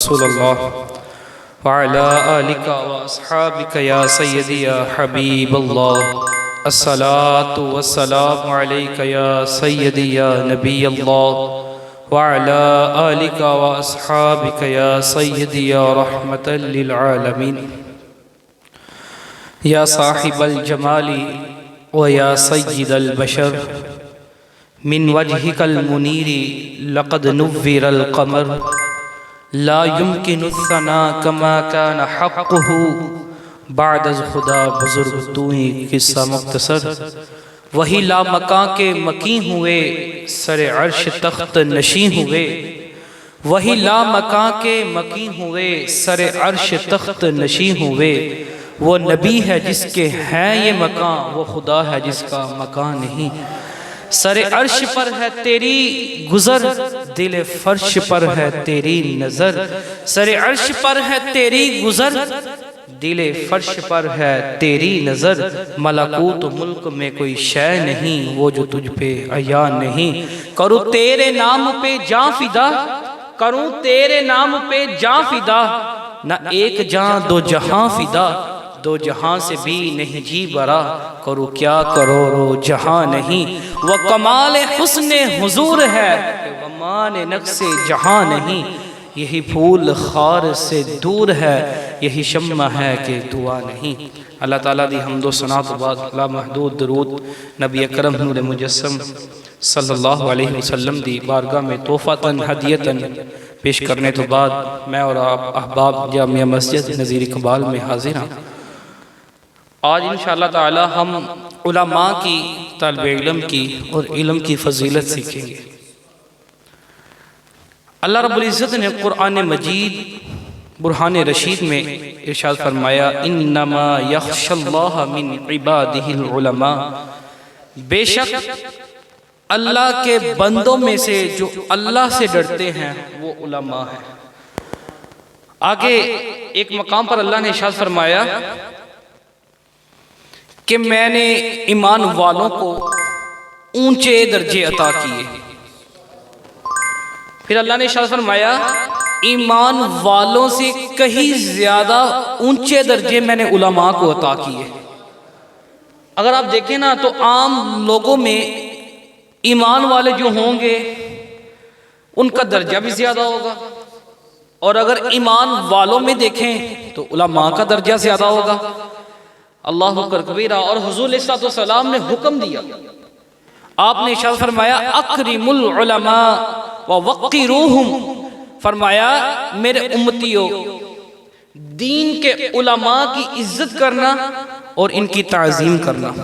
रसूलुल्लाह व अला आलिका व अस्हाबिका या सय्यदी या हबीबल्लाह अस्सलातु वस्सलामु अलैका या सय्यदी या नबीयल्लाह व अला आलिका व अस्हाबिका या सय्यदी या रहमतल लिल आलमीन या साहिबल जमाली व या सय्यिदल बशर मिन वजहिकल मुनीरी लक़द नुव्विरल क़मर ला युमकिनु सना कमा कान हक़्क़ुहु बाद अज़ खुदा बुज़ुर्ग तू ही किस्सा मुख्तसर। वही ला मकां के मकी हुए सरे अर्श तख्त नशी हुए, वही ला मकां के मकी हुए सरे अर्श तख्त नशी हुए। वो नबी है जिसके हैं ये मकां, वो खुदा है जिसका मकां नहीं। सरे अर्श पर है तेरी गुज़र, दिल फर्श पर है तेरी नज़र। सरे अर्श पर है तेरी गुज़र, दिल फर्श पर है तेरी नज़र। मलकूत मुल्क में कोई शय नहीं वो जो तुझ पे अया नहीं। करूँ तेरे नाम पे जां फिदा, करूँ तेरे नाम पे जां फिदा। न एक जां दो जहां फिदा, दो जहां से भी नहीं जी बरा। करो क्या करो रो जहां नहीं। वह कमाल हुस्ने हुजूर है वमान नक्शे जहां नहीं। यही फूल खार से दूर है, यही शम्मा है कि दुआ नहीं। अल्लाह ताला दी हम्दो सना तो बाद ला महदूद दरूद नबी अकरम नूर मुजस्सम सल्लल्लाहु अलैहि वसल्लम दी बारगाह में तोहफतन हदियतन पेश करने तो बाद मैं और आप अहबाब जामिया मस्जिद नज़ीर इकबाल में हाजिर हैं। आज इंशाअल्लाह ताला हम उलमा की तालिब इल्म की और इल्म की फजीलत सीखेंगे। अल्लाह रब्बुल इज़्ज़त ने कुरान मजीद बुरहान रशीद में इरशाद फरमाया, इन्नमा यख्शल्लाह मिन इबादिहिल उलमा। बेशक अल्लाह के बंदों में से जो अल्लाह से डरते हैं वो उलमा है। आगे एक मकाम पर अल्लाह ने इरशाद फरमाया कि मैंने ईमान वालों को ऊंचे दर्जे अता किए। फिर अल्लाह ने इरशाद फरमाया ईमान वालों से कहीं ज्यादा ऊंचे दर्जे मैंने उलमा को अता किए। अगर आप देखें ना तो आम लोगों में ईमान वाले जो होंगे उनका दर्जा भी ज्यादा होगा, और अगर ईमान वालों में देखें तो उलमा का दर्जा ज्यादा होगा। अल्लाह अकबर कबीरा। और हुजूर सल्लल्लाहु ने हुक्म दिया, आपने इरशाद फरमाया अकरिमुल उलमा व वक़्क़िरूहुम। फरमाया मेरे उम्मतियों दीन के उलमा की इज्जत करना और इनकी ताज़ीम करना।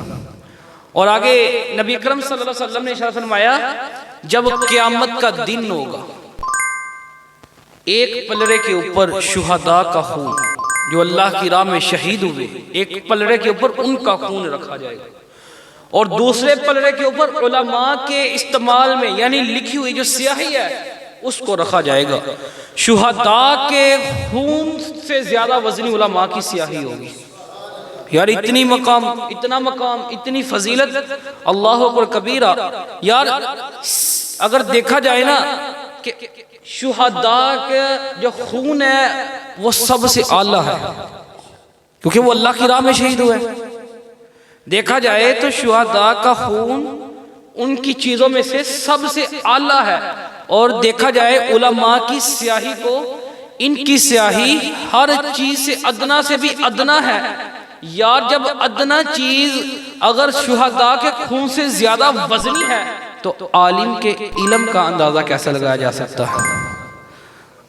और आगे नबी अकरम सल्लल्लाहु अलैहि वसल्लम ने इरशाद फरमाया जब क़यामत का दिन होगा, एक पलड़े के ऊपर शुहदा का खून जो अल्लाह की राह में शहीद हुए, एक पलड़े के ऊपर उनका खून रखा जाएगा, और दूसरे पलड़े के ऊपर उलमा के इस्तेमाल में यानी लिखी हुई जो स्याही है उसको रखा जाएगा। शुहदा के खून से ज्यादा वजनी उलमा की स्याही होगी। यार इतनी मकाम, इतना मकाम, इतनी फजीलत, अल्लाह अकबर कबीरा। यार अगर देखा जाए ना कि शुहदा के जो खून है वो सबसे आला है क्योंकि वो अल्लाह की राह में शहीद हुए। देखा जाए तो शुहदा का खून उनकी चीजों में से सबसे आला है। और देखा जाए उलमा की स्याही को, इनकी स्याही हर चीज से अदना से भी अदना है। यार जब अदना चीज अगर शुहदा के खून से ज्यादा वजनी है तो आलिम के इल्म का अंदाजा कैसे लगाया जा सकता है।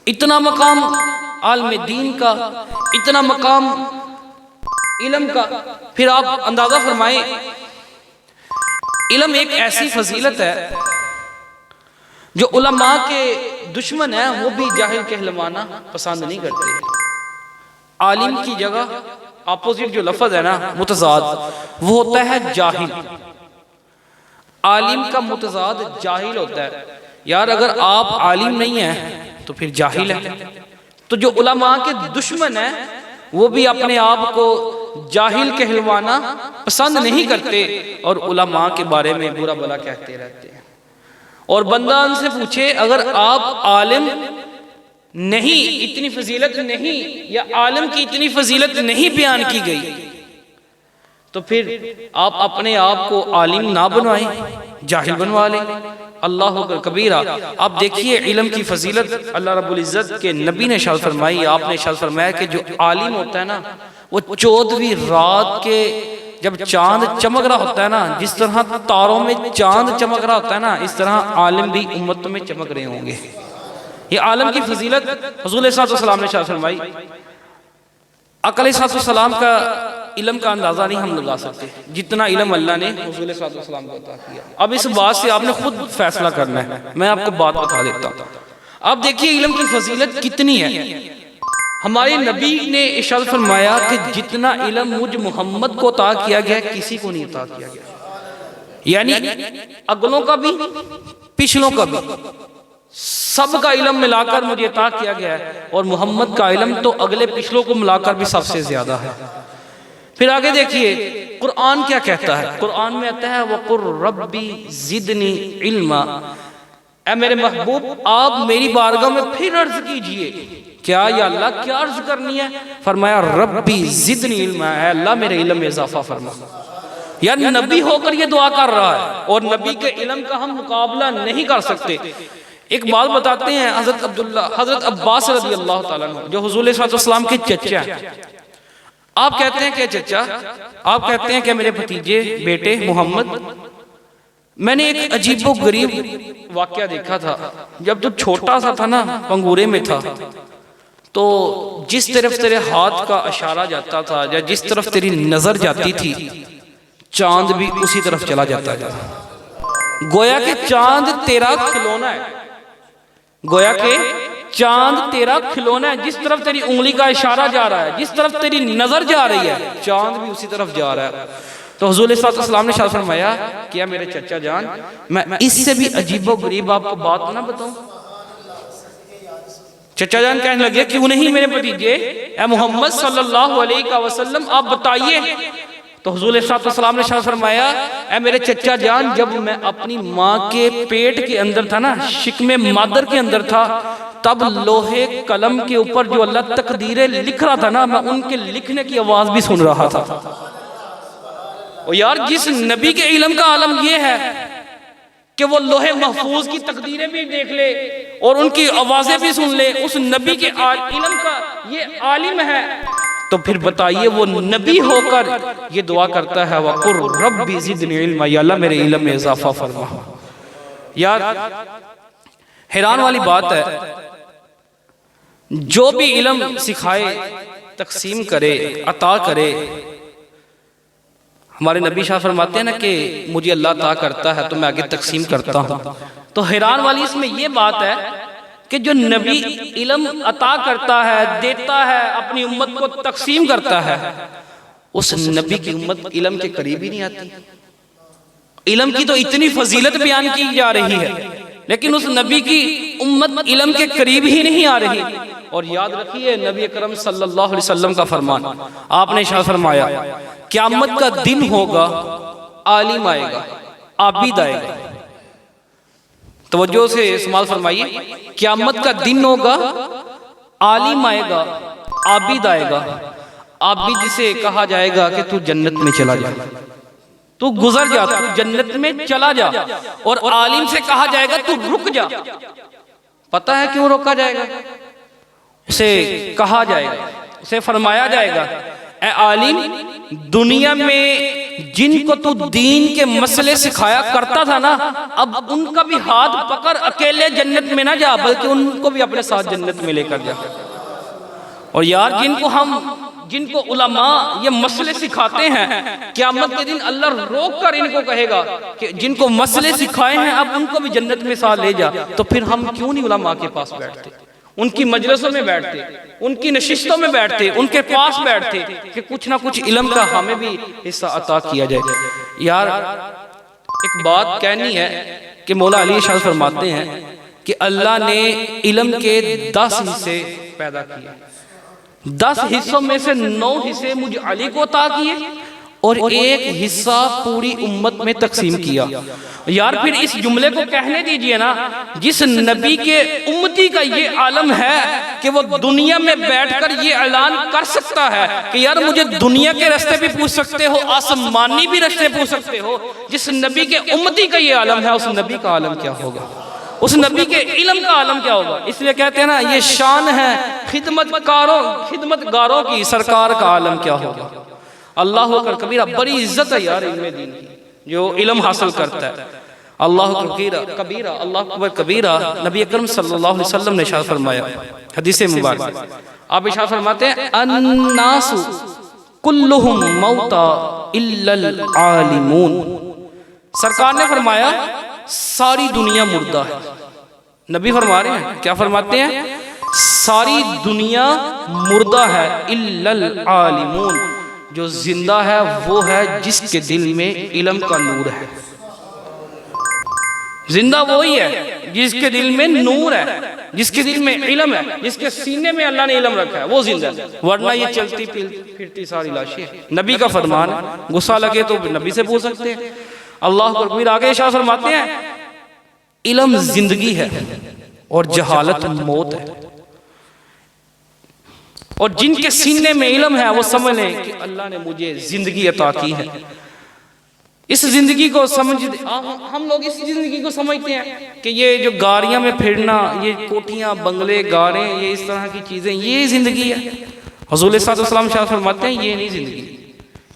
इतना मकाम आलम दीन का, इतना मकाम इल्म का। फिर आप अंदाजा फरमाएं, इल्म एक ऐसी फजीलत है जो उलमा के दुश्मन है वो भी जाहिल कहलवाना पसंद नहीं करते। आलिम की जगह अपोजिट जो लफ्ज है ना मुतजाद, वो होता है जाहिल। आलिम का मुतजाद जाहिल होता है। यार अगर आप आलिम नहीं है तो फिर जाहिल है। तो जो उलमा के दुश्मन है वो भी अपने आप को जाहिल कहलवाना पसंद नहीं करते और उलमा के बारे में बुरा भला कहते रहते हैं। और बंदा उनसे पूछे अगर आप आलिम नहीं, इतनी फजीलत नहीं, या आलिम की इतनी फजीलत नहीं बयान की गई, तो फिर आप अपने आप को आलिम ना बनवाएं, जाहिल बनवा लें। अल्लाह कबीरा। आप देखिए इल्म की फजीलत अल्लाह रब्बुल इज़्ज़त के नबी ने इरशाद फरमाई, आपने इरशाद फरमाया कि जो आलिम होता है ना, वो 14वीं रात के जब चांद चमक रहा होता है ना, जिस तरह तारों में चांद चमक रहा होता है ना, इस तरह आलिम भी उम्मत में चमक रहे होंगे। ये आलिम की फजीलत हुज़ूर सल्लल्लाहु अलैहि वसल्लम ने इरशाद फरमाई। अक़ल सलाम का इल्म का अंदाज़ा नहीं हम लगा सकते जितना इल्म अल्लाह ने हुज़ूर सल्लल्लाहु अलैहि वसल्लम को अता किया। अब इस बात से आपने खुद फैसला करना है, मैं आपको बात बता देता हूँ। अब देखिए इल्म की फजीलत कितनी है। हमारे नबी ने इरशाद फरमाया कि जितना इल्म मुझ मोहम्मद को अता किया गया किसी को नहीं अता किया गया, यानी अगलों का भी पिछलों का भी सबका इल्म मिलाकर मुझे अता किया गया है, और मोहम्मद का इल्म तो अगले पिछलों को मिलाकर भी सबसे ज्यादा है। फिर आगे देखिए कुरान क्या कहता है। कुरान में आता है वक़ुर रब्बी ज़िदनी इल्मा, ऐ मेरे महबूब आप मेरी बारगाह में फिर अर्ज कीजिए। क्या या अल्लाह क्या अर्ज करनी है? फरमाया रब्बी ज़िदनी इल्मा, है अल्लाह मेरे इल्म में इजाफा फरमा। यार नबी होकर ये दुआ कर रहा है, और नबी के इल्म का हम मुकाबला नहीं कर सकते। एक बात बताते हैं, हजरत अब्बास रज़ी अल्लाह ताला अन्हु जो हुज़ूर सल्लल्लाहु अलैहि वसल्लम के चचा हैं, आप कहते हैं कि चचा, आप कहते हैं कि मेरे भतीजे बेटे मोहम्मद, मैंने एक अजीबो गरीब वाकया देखा था। जब तू छोटा सा था ना, पंगूरे में था, तो जिस तरफ तेरे हाथ का इशारा जाता था या जिस तरफ तेरी नजर जाती थी, चांद भी उसी तरफ चला जाता था। गोया के चांद तेरा खिलौना है, गोया के चांद तेरा खिलौना है। जिस तरफ तेरी उंगली का इशारा जा रहा है, जिस तरफ तेरी नजर जा रही है, चांद भी उसी तरफ जा रहा है। तो हुज़ूर सल्लल्लाहु अलैहि वसल्लम ने इरशाद फरमाया, क्या मेरे चचा जान, मैं इससे भी अजीबो गरीब आपको बात ना बताऊं? चचा जान कहने लगे क्यों नहीं मेरे भतीजे, ए मोहम्मद सल्लल्लाहु अलैहि वसल्लम आप बताइए। तो हुज़ूर सल्लल्लाहु अलैहि वसल्लम ने इरशाद फरमाया, ए मेरे चचा जान, जब मैं अपनी माँ के पेट के अंदर था ना, शिकमे मादर के अंदर था, तब लोहे कलम के ऊपर जो अल्लाह तकदीरें लिख रहा था ना, मैं उनके लिखने की आवाज भी सुन रहा था। और यार जिस नबी के इल्म का आलम ये है कि वो लोहे महफूज की तकदीरें भी देख ले और उनकी आवाजें भी सुन ले, उस नबी के इल्म का ये आलिम है, तो फिर बताइए वो नबी होकर ये दुआ करता है वक़ुर रब्बी ज़िदनी इल्मा, या अल्लाह मेरे इल्म में इजाफा फरमा। यार हैरान वाली बात है, जो भी इल्म सिखाए, तकसीम करे, अता करे, हमारे नबी शाह फरमाते हैं ना कि मुझे अल्लाह अता करता है तो मैं आगे तकसीम करता हूँ। तो हैरान वाली इसमें यह बात है कि जो नबी इल्म अता करता है, देता है, अपनी उम्मत को तकसीम करता है, उस नबी की उम्मत इल्म के करीब ही नहीं आती। इल्म की तो इतनी फजीलत बयान की जा रही है, लेकिन उस नबी की उम्मत इल्म के करीब ही नहीं आ रही। और याद रखिए नबी अकरम सल्लल्लाहु अलैहि वसल्लम का फरमान, आपने इरशाद फरमाया क़यामत का दिन होगा, आलिम आएगा, आबिद आएगा। तवज्जो से इस्तेमाल फरमाइए, क़यामत का दिन होगा, आलिम आएगा, आबिद आएगा। आबिद से कहा जाएगा कि तू जन्नत में चला जा, तू गुजर जा, तू जन्नत में चला जा। और आलिम से कहा जाएगा तू रुक जा। पता है क्यों रोका जाएगा? उसे कहा जाएगा, उसे फरमाया जाएगा, ए आलिम, दुनिया में जिनको तू दीन के मसले सिखाया करता था ना, अब उनका भी हाथ पकड़ अकेले जन्नत में ना जा, बल्कि उनको भी अपने साथ जन्नत में लेकर जा। और यार जिनको उलमा ये मसले सिखाते हैं, क़यामत के दिन अल्लाह रोक कर इनको कहेगा कि जिनको मसले सिखाए हैं अब उनको भी जन्नत में साथ ले जा। तो फिर हम क्यों नहीं उलमा के पास बैठते, उनकी मजलिसों में बैठते, उनकी नशिस्तों में बैठते, उनके पास बैठते कि कुछ ना कुछ इल्म का हमें भी हिस्सा अता किया जाए। यार एक बात कहनी है कि मौला अली शाह फरमाते हैं कि अल्लाह ने इल्म के 10 हिस्से पैदा किए, 10 हिस्सों में से 9 हिस्से मुझे अली को अता किए और एक हिस्सा पूरी उम्मत में तकसीम किया। यार फिर इस जुमले को कहने दीजिए ना, जिस नबी के उम्मती का ये आलम है कि वो दुनिया में बैठकर ये ऐलान कर सकता है कि यार मुझे दुनिया के रास्ते भी पूछ सकते हो, आसमानी भी रास्ते पूछ सकते हो। जिस नबी के उम्मती का ये आलम है, उस नबी का आलम क्या होगा, उस नबी के इल्म का आलम क्या होगा। इसलिए कहते हैं ना, ये शान है खिदमतगारों की, सरकार का आलम क्या होगा। अल्लाह अकबर कबीरा, बड़ी इज्जत है यार इल्म दीन की जो इल्म हासिल करता है। अल्लाह कबीरा, अल्लाह अकबर कबीरा। नबी अकरम सल्लल्लाहु अलैहि वसल्लम ने इरशाद फरमाया हदीस मुबारक, आप इरशाद फरमाते हैं अन्नासु कुल्लुहुम मौता इल्लल आलिमून। सरकार ने फरमाया सारी दुनिया मुर्दा है। नबी फरमा रहे हैं, क्या फरमाते हैं, सारी दुनिया मुर्दा है इल्लल आलिमून, जो जिंदा है वो है जिसके दिल में इल्म का नूर है। जिंदा वही है जिसके दिल में नूर है, जिसके दिल में इल्म है, जिसके सीने में अल्लाह ने इल्म रखा है, वो जिंदा है। वरना ये चलती फिरती सारी लाशें। नबी का फरमान है, गुस्सा लगे तो नबी से पूछ सकते हैं। अल्लाह को फिर आगे इरशाद फरमाते हैं, इल्म जिंदगी है और जहालत मौत है। और जिनके सीने में इल्म है वो समझ लें कि अल्लाह ने मुझे जिंदगी अता की है। इस जिंदगी को समझ, हम लोग इस जिंदगी को समझते हैं कि ये जो गाड़ियां में फिरना, ये कोठियां बंगले गाड़े, ये इस तरह की चीजें, ये जिंदगी है। हुजूर सल्लल्लाहु अलैहि वसल्लम शाह फरमाते हैं ये नहीं जिंदगी।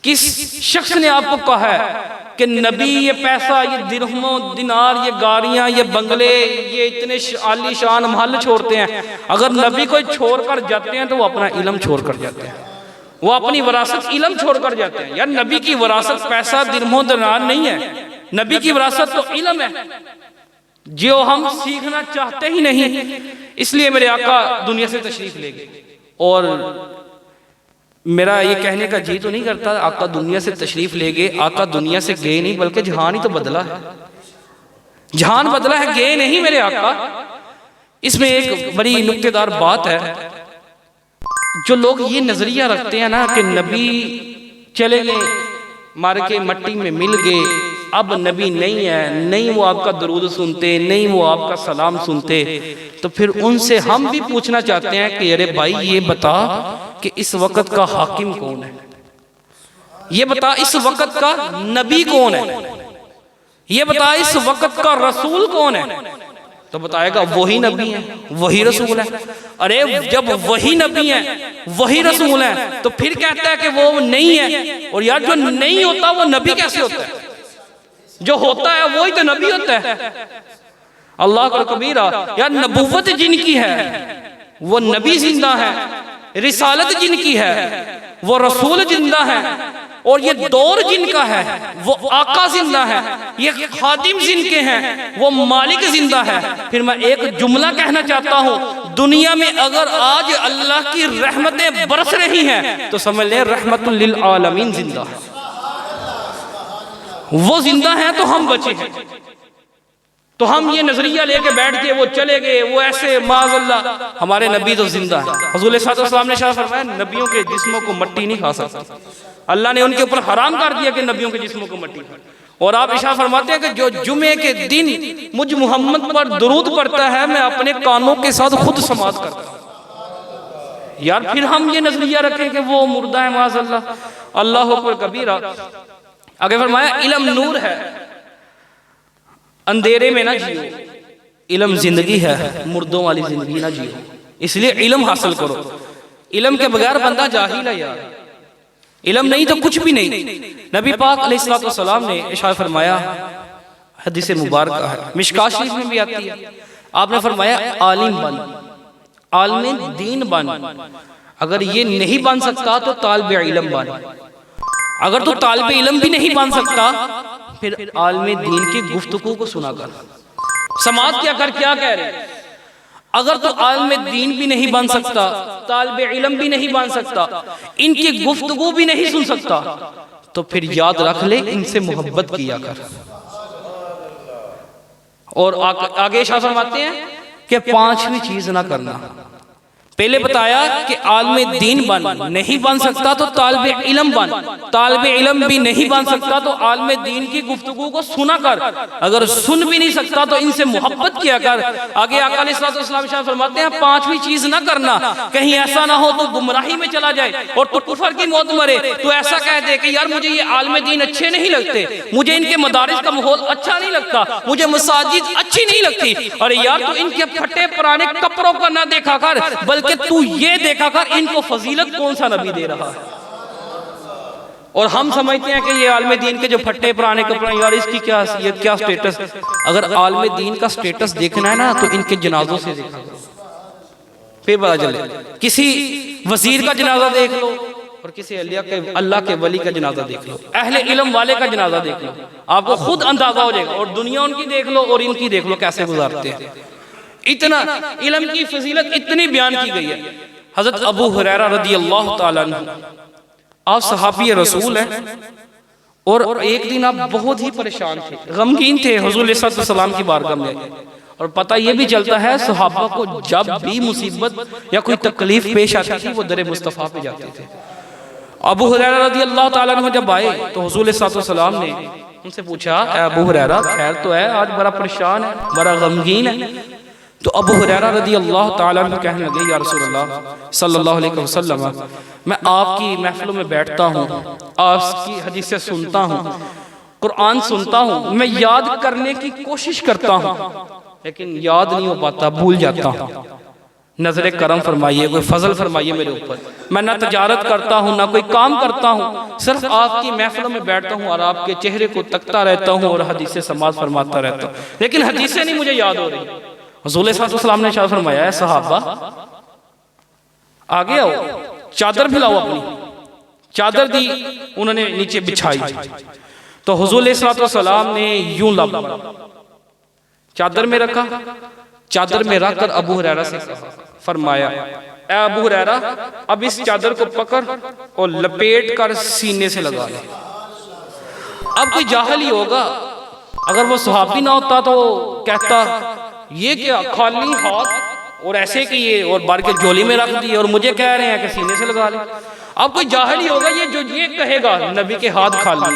किस शख्स ने आपको कहा है कि नबी ये पैसा, ये दिरहमों दिनार, ये गाड़ियां, ये बंगले, ये इतने आलीशान महल छोड़ते हैं। अगर नबी कोई छोड़ कर जाते हैं तो वो अपना इल्म छोड़ कर जाते हैं, वो अपनी विरासत इल्म छोड़ कर जाते हैं। यार नबी की विरासत पैसा दिरहमों दिनार नहीं है, नबी की विरासत तो इल्म है जो हम सीखना चाहते ही नहीं। इसलिए मेरे आका दुनिया से तशरीफ ले गए। और मेरा ये कहने का जी तो नहीं करता आका दुनिया से तशरीफ ले गए, आका दुनिया से गए नहीं, बल्कि जहान ही तो बदला है, जहान बदला है, गए नहीं मेरे आका। इसमें एक बड़ी नुक्तेदार बात है, जो लोग ये नजरिया रखते हैं ना कि नबी चले गए, मार के मट्टी में मिल गए, अब नबी नहीं है, नहीं वो आपका दरूद सुनते, नहीं वो आपका सलाम सुनते, तो फिर उनसे हम भी पूछना चाहते हैं कि अरे भाई ये बता कि इस वक्त का हाकिम कौन है, ये बता इस वक्त का नबी कौन है, ये बता इस वक्त का रसूल कौन है। तो बताएगा वही नबी है, वही रसूल है। अरे जब वही नबी है, वही रसूल है, तो फिर कहता है कि वो नहीं है। और यार जो नहीं होता वो नबी कैसे होता है, जो होता है वही तो नबी होता है। अल्लाह का कबीरा, यार नबूवत जिनकी है वो नबी जिंदा है, रिसालत जिनकी है वो रसूल जिंदा है, और ये दौर जिनका है वो आका जिंदा है, ये खादिम जिनके हैं वो मालिक जिंदा है। फिर मैं एक जुमला कहना चाहता हूँ, दुनिया में अगर आज अल्लाह की रहमतें बरस रही हैं तो समझ लें रहमतुल लिल आलमीन जिंदा है। वो जिंदा है तो हम बचे हैं। तो हम ये नजरिया लेके बैठ के वो चले गए, वो ऐसे माज़अल्लाह, हमारे नबी तो जिंदा है। हुज़ूर सल्लल्लाहु अलैहि वसल्लम ने शाह फरमाया नबियों के जिस्मों को मट्टी नहीं खा सकती, अल्लाह ने उनके ऊपर हराम कर दिया कि नबियों के जिस्मों को मट्टी खाए। और आप इशारा फरमाते हैं कि जो जुमे के दिन मुझ मोहम्मद पर दुरूद पढ़ता है मैं अपने कानों के साथ खुद समाज करता हूं। यार फिर हम ये नजरिया रखें कि वो मुर्दा है माज़अल्लाह। अल्लाह अकबर कबीरा। आगे फरमाया इल्म नूर है, अंधेरे में ना जियो, इल्म जिंदगी है, मुर्दों वाली जिंदगी ना जियो। इसलिए इल्म हासिल करो, इल्म के बगैर बंदा जाहिल है यार, इल्म नहीं तो कुछ भी नहीं। नबी पाक अलैहिस्सलाम ने इरशाद फरमाया, हदीस मुबारक है, मिशकात शरीफ में भी आती है, आपने फरमाया आलिम बन, आलिम दीन बन। अगर ये नहीं बन सकता तो तालिब इल्म बन। अगर तू तालिब इल्म भी नहीं बन सकता फिर आलिम दीन की गुफ्तगू को सुना कर, समाज क्या कर क्या कह रहे। अगर तो आलिम दीन भी नहीं बन सकता, तालिब इल्म भी नहीं बन सकता, इनकी गुफ्तगू भी नहीं सुन सकता, तो फिर याद रख ले इनसे मोहब्बत किया कर। और आगे शाह फरमाते हैं कि पांचवी चीज ना करना, पहले बताया कि आलिम दीन बन, नहीं बन सकता तो तालिब इल्म बन, तालिब इल्म भी नहीं बन सकता तो आलिम दीन की गुफ्तगू को सुना कर, अगर सुन भी नहीं सकता तो इनसे मोहब्बत किया कर। आगे आका अलैहिस्सलाम फरमाते हैं पांचवी चीज ना करना, कहीं ऐसा ना हो तो गुमराही में चला जाए और तो कुफर की मौत मरे, तो ऐसा कह दे कि यार मुझे ये आलिम दीन अच्छे नहीं लगते, मुझे इनके मदारिस का माहौल अच्छा नहीं लगता, मुझे मसाजिद अच्छी नहीं लगती। अरे यार तू इनके फटे पुराने कपड़ों का ना देखा कर, बल्कि कि तू ये देखा कर इनको फजीलत कौन सा नबी दे रहा है। और हम समझते हैं कि ये आलिम दीन के जो फट्टे पुराने कपड़े, यार इसकी क्या ये क्या स्टेटस। अगर आलिम दीन का स्टेटस देखना है ना तो इनके जनाजों से देखा फिर पता चले। किसी वजीर का जनाजा देख लो और किसी अल्लाह के वली का जनाजा देख लो, अहले इल्म वाले का जनाजा देख लो, आपको खुद अंदाजा हो जाएगा। और दुनिया उनकी देख लो और इनकी देख लो कैसे गुजारते हैं। इतना इल्म की फजीलत इतनी बयान की गई है। हजरत अबू हुरैरा रदियल्लाहु ताला अन्हु, आप सहाबी रसूल हैं और एक दिन आप बहुत ही परेशान थे, गमगीन थे, हुजूर सल्लल्लाहु अलैहि वसल्लम की बारगाह में। और पता ये भी चलता है सहाबा को जब भी मुसीबत या कोई तकलीफ पेश आती थी वो दर मुस्तफ़ा पे जाते थे। अबू हुरैरा रदियल्लाहु ताला अन्हु जब आए तो हुजूर सल्लल्लाहु अलैहि वसल्लम ने उनसे पूछा, अबू हुरैरा खैर तो है, आज बड़ा परेशान है, बड़ा गमगीन है। तो अबू हुरैरा रदियल्लाहु ताला अन्हु कहने लगे, या रसूलल्लाह सल्लल्लाहु अलैहि वसल्लम, मैं आपकी महफिलों में बैठता हूँ, आपकी हदीसें सुनता हूँ, कुरान सुनता हूँ, मैं याद करने की कोशिश करता हूँ लेकिन याद नहीं हो पाता, भूल जाता हूँ। नजर करम फरमाइए, कोई फजल फरमाइए मेरे ऊपर। मैं ना तजारत करता हूँ ना कोई काम करता हूँ, सिर्फ आपकी महफिलों में बैठता हूँ और आपके चेहरे को तकता रहता हूँ और हदीसें समाज फरमाता रहता हूँ, लेकिन हदीसें नहीं मुझे याद हो रही। हुज़ूर सल्लल्लाहु अलैहि वसल्लम ने इरशाद फरमाया, है सहाबा आगे आओ, चादर फैलाओ। अपनी चादर दी, उन्होंने नीचे बिछाई तो हुज़ूर सल्लल्लाहु अलैहि वसल्लम ने यूं लब चादर में रखा, चादर में रखकर अबू हुरैरा से फरमाया, ए अबू हुरैरा अब इस चादर को पकड़ और लपेट कर सीने से लगा ले। अब कोई जाहिल ही होगा, अगर वो सहाबी ना होता तो कहता ये क्या खाली हाथ और ऐसे किए और बार के झोली में रख दिए और मुझे कह रहे हैं कि सीने से लगा ले। अब कोई जाहिल ही होगा ये जो ये कहेगा नबी के हाथ खाली,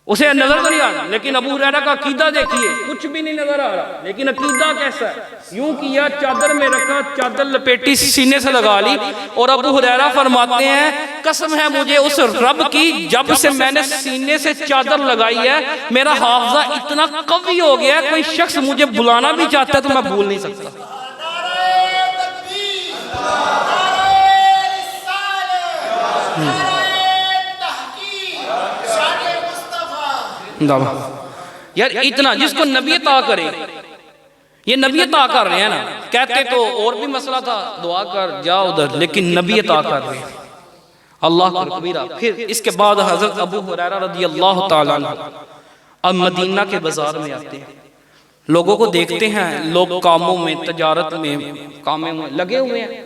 उसे नजर तो नहीं आ रहा, लेकिन अबू हुरैरा का अकीदा देखिए, कुछ भी नहीं नजर आ रहा, लेकिन अकीदा कैसा है, यूं किया, चादर में रखा, चादर लपेटी, सीने से लगा ली। और अबू हुरैरा फरमाते हैं, कसम है मुझे उस रब की, जब से मैंने सीने से चादर लगाई है मेरा हाफजा इतना कवी हो गया, कोई शख्स मुझे बुलाना भी चाहता है तो मैं भूल नहीं सकता। यार इतना जिसको नबी अता करे, ये नबी अता कर रहे हैं ना, कहते तो और भी मसला था, दुआ कर जा उधर, लेकिन नबी अता कर रहे हैं, अल्लाह का कबीरा। फिर इसके बाद हजरत अबू हुरैरा रदियल्लाहु ताला अन्हु अब मदीना के बाजार में आते हैं, लोगों को देखते हैं, लोग कामों में, तजारत में, कामों में लगे हुए हैं।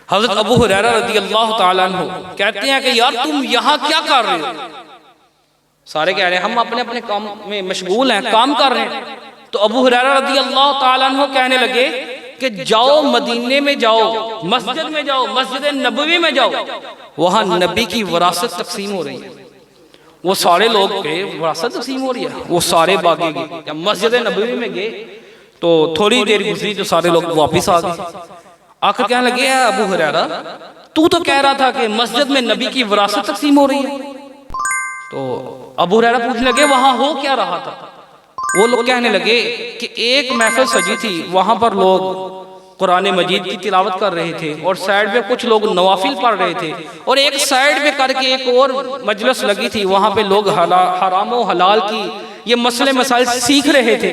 हजरत अबू हुरैरा रदियल्लाहु ताला अन्हु कहते हैं कि यार तुम यहाँ क्या कर रहे हो? सारे कह रहे हैं हम अपने अपने काम में मशगूल हैं, काम कर रहे हैं। तो अबू हुरैरा रदियल्लाहु ताला अन्हु कहने लगे कि जाओ मदीने में जाओ, मस्जिद में जाओ, मस्जिद नबवी में जाओ, वहां नबी की विरासत तकसीम हो रही है। वो सारे लोग गए, विरासत तकसीम हो रही है, वो सारे भागे गए। जब मस्जिद नबवी में गए तो थोड़ी देर गुजरी तो सारे लोग वापिस आ गए। आखिर कहने लगे, अबू हुरैरा तू तो कह रहा था कि मस्जिद में नबी की विरासत तकसीम हो रही है। तो अबू हुरैरा पूछने लगे वहां हो क्या रहा था? वो लोग कहने लगे कि एक महफिल सजी थी, वहां पर लोग कुरान मजीद की तिलावत कर रहे थे और साइड पे कुछ लोग नवाफिल पढ़ रहे थे और एक साइड पे करके एक और मजलिस लगी थी, वहां पे लोग हराम और हलाल की ये मसले मसाइल सीख रहे थे।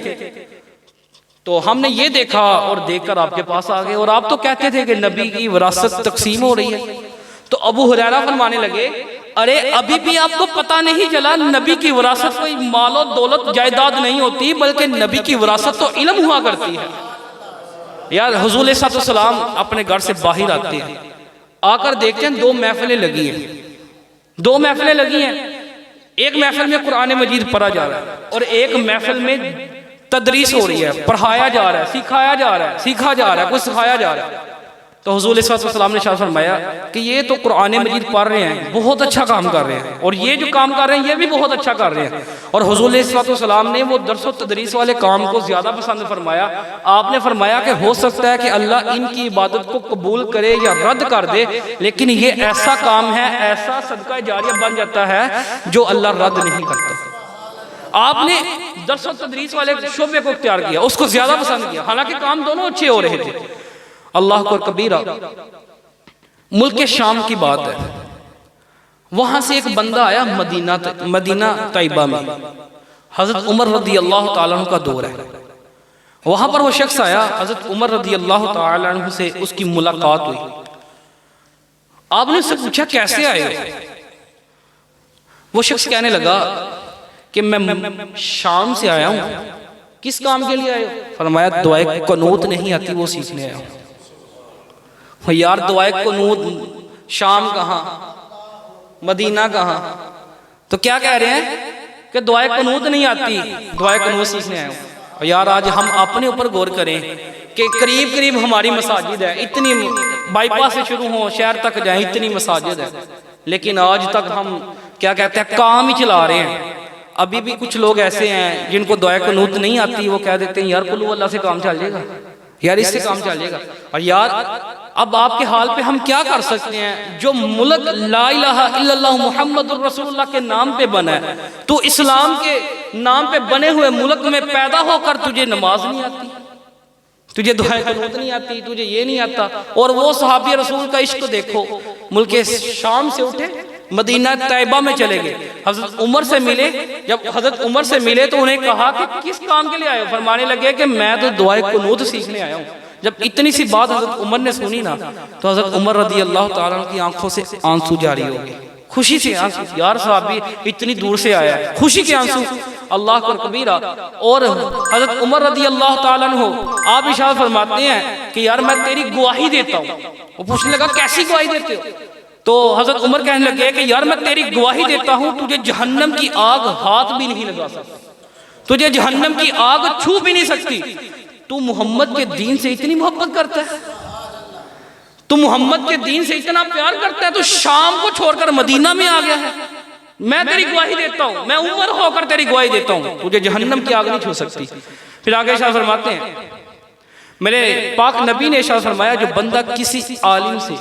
तो हमने ये देखा और देखकर आपके पास आ गए और आप तो कहते थे कि नबी की विरासत तकसीम हो रही है। तो अबू हुरैरा फरमाने लगे, अरे अभी भी आपको पता नहीं चला, नबी की विरासत कोई मालो दौलत जायदाद नहीं होती, बल्कि नबी की विरासत तो इल्म हुआ करती है। यार हुजूर सल्लल्लाहु अलैहि वसल्लम अपने घर से बाहर आते हैं, आकर देखते हैं दो महफिलें लगी हैं, दो महफिलें लगी हैं। एक महफिल में कुरान मजीद पढ़ा जा रहा है और एक महफिल में तदरीस हो रही है, पढ़ाया जा रहा है, सिखाया जा रहा है, सीखा जा रहा है, कुछ सिखाया जा रहा है। तो हुज़ूर सल्लल्लाहु अलैहि वसल्लम ने इरशाद फरमाया कि ये तो कुरान मजीद पढ़ रहे हैं, बहुत अच्छा काम कर रहे हैं, और ये जो काम कर रहे हैं ये भी बहुत अच्छा कर रहे हैं। और हुज़ूर सल्लल्लाहु अलैहि वसल्लम ने वो दर्स व तदरीस वाले काम को ज़्यादा पसंद फरमाया। आपने फरमाया कि हो सकता है कि अल्लाह इनकी इबादत को कबूल करे या रद्द कर दे, लेकिन ये ऐसा काम है, ऐसा सदका जारिया बन जाता है जो अल्लाह रद्द नहीं करता। आपने दर्स व तदरीस वाले शोबे को इख्तियार किया, उसको ज़्यादा पसंद किया, हालांकि काम दोनों अच्छे हो रहे थे। अल्लाह को कबीरा, मुल्क शाम की बात है, वहां से एक बंदा आया मदीना तैयबा में। हजरत उमर रदी अल्लाह ताला अन्हु का दौर है। वहां पर वो शख्स आया, हजरत उमर रदी अल्लाह ताला अन्हु से उसकी मुलाकात हुई। आपने उससे पूछा कैसे आए? वो शख्स कहने लगा कि मैं शाम से आया हूं। किस काम के लिए आए? फरमाया दुआए कुनूत नहीं आती, वो सीखने आया हूं। यार दुआए कुनूत शाम कहाँ, मदीना कहाँ? तो क्या कह रहे हैं कि दुआए कुनूत नहीं आती, दुआए कुनूत सीखने आए हूं। और यार आज हम अपने ऊपर गौर करें कि करीब करीब हमारी मसाजिद है, इतनी बाईपास से शुरू हो शहर तक जाए इतनी मसाजिद है, लेकिन आज तक हम क्या कहते हैं काम ही चला रहे हैं। अभी भी कुछ लोग ऐसे हैं जिनको दुआए कुनूत नहीं आती, वो कह देते हैं यार कुल अल्लाह से काम चल जाएगा, यार इससे काम चलेगा। और यार अब आपके हाल पे हम क्या कर सकते हैं? जो मुल्क ला इलाहा इल्लल्लाह मुहम्मदुर रसूलुल्लाह के नाम पे बना है, तो इस्लाम के नाम पे बने हुए मुल्क में पैदा होकर तुझे नमाज नहीं आती, तुझे दुआए कुनूत नहीं आती, तुझे ये नहीं आता। और वो सहाबी रसूल का इश्क देखो, मुल्क शाम से उठे मदीना तैयबा में चले गए। हजरत उमर से मिले, जब हजरत उमर से मिले तो उन्हें कहा कि किस काम के लिए आए हो? फरमाने लगे कि मैं तो दुआए कुनूत सीखने आया हूँ। जब इतनी सी बात हजरत उमर ने सुनी ना, तो हजरत उमर रदी अल्लाह ताला की आंखों से आंसू जारी हो गए, खुशी से आंसू। यार सहाबी इतनी दूर से आया है, खुशी के आंसू, अल्लाह को कबीरा। और हजरत उमर रदी अल्लाह ताला अन्हु आप इरशाद फरमाते हैं कि यार मैं तेरी गवाही देता हूँ। वो पूछने लगा कैसी गवाही देते हो? तो हजरत उमर कहने लगे कि यार मैं तेरी गवाही देता हूँ, तुझे जहन्नम की आग हाथ भी नहीं लगा सकती, तुझे जहन्नम की आग छू भी नहीं सकती। तू मोहम्मद के दीन से इतनी मोहब्बत करता है, तू मोहम्मद के दीन से इतना प्यार करता है, तो शाम को छोड़कर मदीना में आ गया है। मैं तेरी गवाही देता हूँ, मैं उमर होकर तेरी गवाही देता हूँ, तुझे जहन्नम की आग नहीं छू सकती। फिर आगे इरशाद फरमाते हैं, मेरे पाक नबी ने इरशाद फरमाया जो बंदा किसी आलिम से,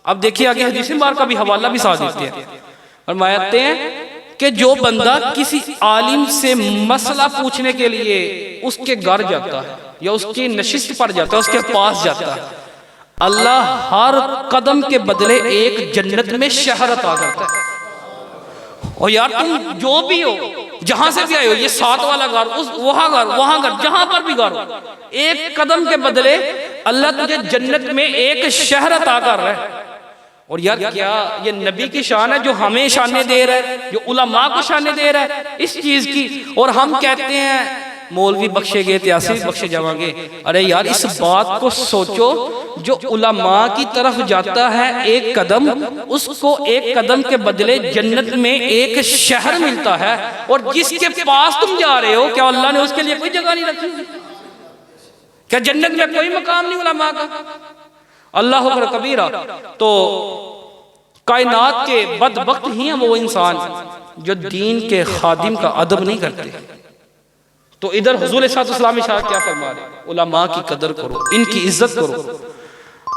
अब देखिए आगे हदीस बार का भी हवाला भी साथ देते हैं, फरमाते हैं कि जो बंदा किसी आलिम से मसला पूछने के लिए उसके घर जाता है या उसकी नशिस्त पर जाता है, उसके पास जाता है, अल्लाह हर कदम के बदले एक जन्नत में शहर अता करता है। और यार तुम जो भी हो, जहां से भी आए हो, ये 7 वाला घर, उस वहां घर, जहां पर भी घर हो, एक कदम के बदले अल्लाह तुझे जन्नत में एक शहर अता कर रहा है। और यार क्या ये नबी की शान है जो हमें शाने दे रहा है, जो उलमा को शाने दे रहा है इस चीज की। और हम कहते हैं मौलवी बख्शे गए, त्यासी बख्शे जावांगे। अरे यार इस बात को सोचो, जो उलमा की तरफ जाता है एक कदम, उसको एक कदम के बदले जन्नत में एक शहर मिलता है। और जिसके पास तुम जा रहे हो, क्या अल्लाह ने उसके लिए कोई जगह नहीं रखी? क्या जन्नत में कोई मकाम नहीं उलमा का? अल्लाह अकबर कबीरा। तो कायनात के बदबख्त ही हैं वो इंसान जो दीन के खादिम का अदब नहीं करते। तो इधर हुजूर सल्लल्लाहु अलैहि वसल्लम क्या फरमा रहे? उलमा की कदर करो, इनकी इज्जत करो।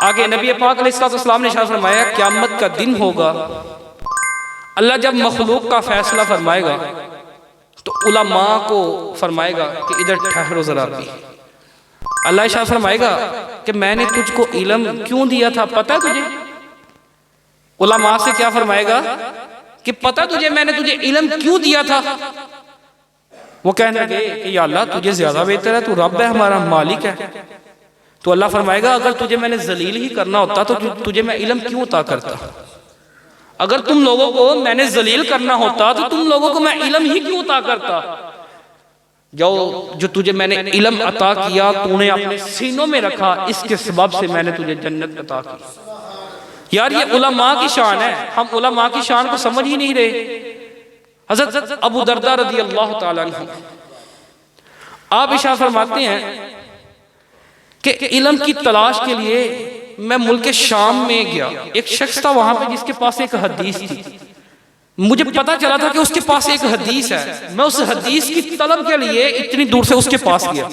आगे नबी पाक अलैहि सल्लम ने फरमाया क़यामत का दिन होगा, अल्लाह जब मखलूक का फैसला फरमाएगा तो उलमा को फरमाएगा कि इधर ठहरो जरा भी। अल्लाह शाह फरमाएगा कि मैंने तुझको इल्म क्यों दिया था, पता है तुझे? उलमा से क्या फरमाएगा कि पता तुझे मैंने तुझे इल्म क्यों दिया था? वो कहने लगे कि या अल्लाह तुझे ज्यादा बेहतर है, तू रब है, हमारा मालिक है। तो अल्लाह फरमाएगा अगर तुझे मैंने जलील ही करना होता तो तुझे मैं इल्म क्यों अता करता? अगर तुम लोगों को मैंने जलील करना होता तो तुम लोगों को मैं इल्म ही क्यों अता करता? जो तुझे मैंने इल्म अता किया तूने अपने सीनों में रखा, इसके सबब से मैंने तुझे जन्नत अता की। यार ये उलमा की शान है, हम उलमा की शान को समझ ही नहीं रहे। हज़रत अबू दरदा रज़ी अल्लाह ताला अन्हु आप इरशाद फरमाते हैं कि इल्म की तलाश के लिए मैं मुल्क शाम में गया, एक शख्स था वहां पे जिसके पास एक हदीस थी। मुझे पता चला था कि उसके पास एक हदीस है। मैं उस हदीस की तलब के लिए इतनी दूर से उसके पास गया।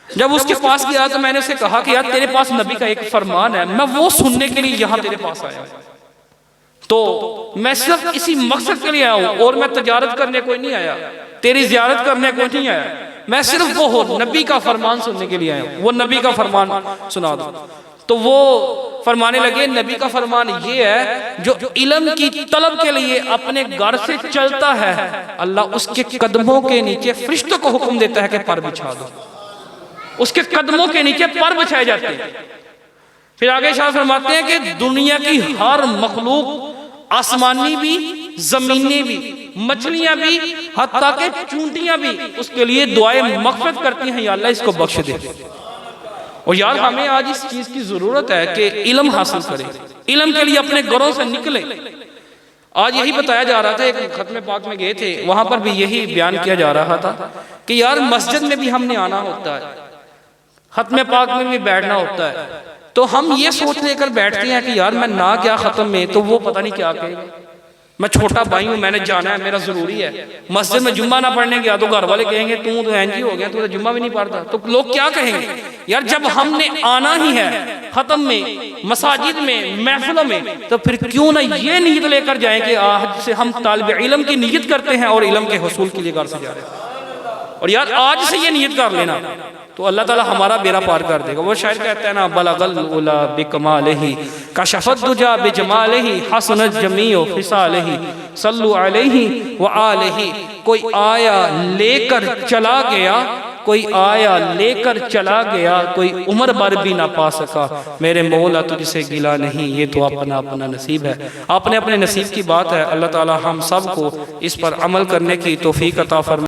जब उसके पास गया तो मैंने उसे कहा कि यार तेरे पास नबी का एक फरमान है, मैं वो सुनने के लिए यहाँ तेरे पास आया। तो मैं सिर्फ इसी मकसद के लिए आया हूँ और मैं तजारत करने को नहीं आया, तेरी जियारत करने को नहीं आया। मैं सिर्फ वो हो नबी का फरमान सुनने के लिए आया हूँ, वो नबी का फरमान सुना दो। तो वो फरमाने लगे नबी का फरमान ये है, जो इल्म की तलब के लिए अपने घर से चलता है, अल्लाह उसके कदमों के नीचे फरिश्तों को हुक्म देता है कि पर बिछा दो। उसके कदमों के नीचे पर बिछाए जाते हैं। फिर आगे शाह फरमाते हैं कि दुनिया की हर मखलूक, आसमानी भी, जमीनी भी, मछलियां भी, हत्ता के चूंटियां भी उसके लिए दुआएं मग़फ़िरत करती हैं, या अल्लाह इसको बख्श दे। और यार हमें आज इस चीज की जरूरत है कि इल्म हासिल करें, इल्म के लिए अपने घरों से निकले। आज यही बताया जा रहा था, एक खत्म पाक में गए थे, वहां पर भी यही बयान किया जा रहा था कि यार मस्जिद में भी हमने आना होता है, खत्म पाक में भी बैठना होता है। तो हम ये सोच लेकर बैठते हैं कि यार मैं ना क्या खत्म में, तो वो पता नहीं क्या कहेगा। मैं छोटा भाई हूँ, मैंने जाना है, मेरा जरूरी है। मस्जिद में जुम्मा ना पढ़ने गया तो घर वाले कहेंगे तू तो एनजी हो गया, तू तो जुम्मा भी नहीं पढ़ता। तो लोग क्या कहेंगे? यार जब हमने आना ही है खत्म में, मसाजिद में, महफिलों में, तो फिर क्यों ना ये नीयत लेकर जाएं कि आज से हम तालिब इल्म की नीयत करते हैं और इल्म के हुसूल के लिए घर से जा रहे हैं। और यार आज से ये नीयत कर लेना तो अल्लाह ताला हमारा बेड़ा पार कर देगा। वो शायर कहता है ना, बलगल उला बिकमालिही कशफत दुजा बिजमालिही हसनत जमीओ फिसालिही सल्लु अलैहि व आलिही। कोई आया लेकर चला गया, कोई आया लेकर चला गया, कोई उम्र भर भी ना पा सका। मेरे मौला तुझसे गिला नहीं, ये तो अपना अपना नसीब है। अपने अपने नसीब की बात है। अल्लाह ताला हम सब को इस पर अमल करने की तौफीक अता फरमाए।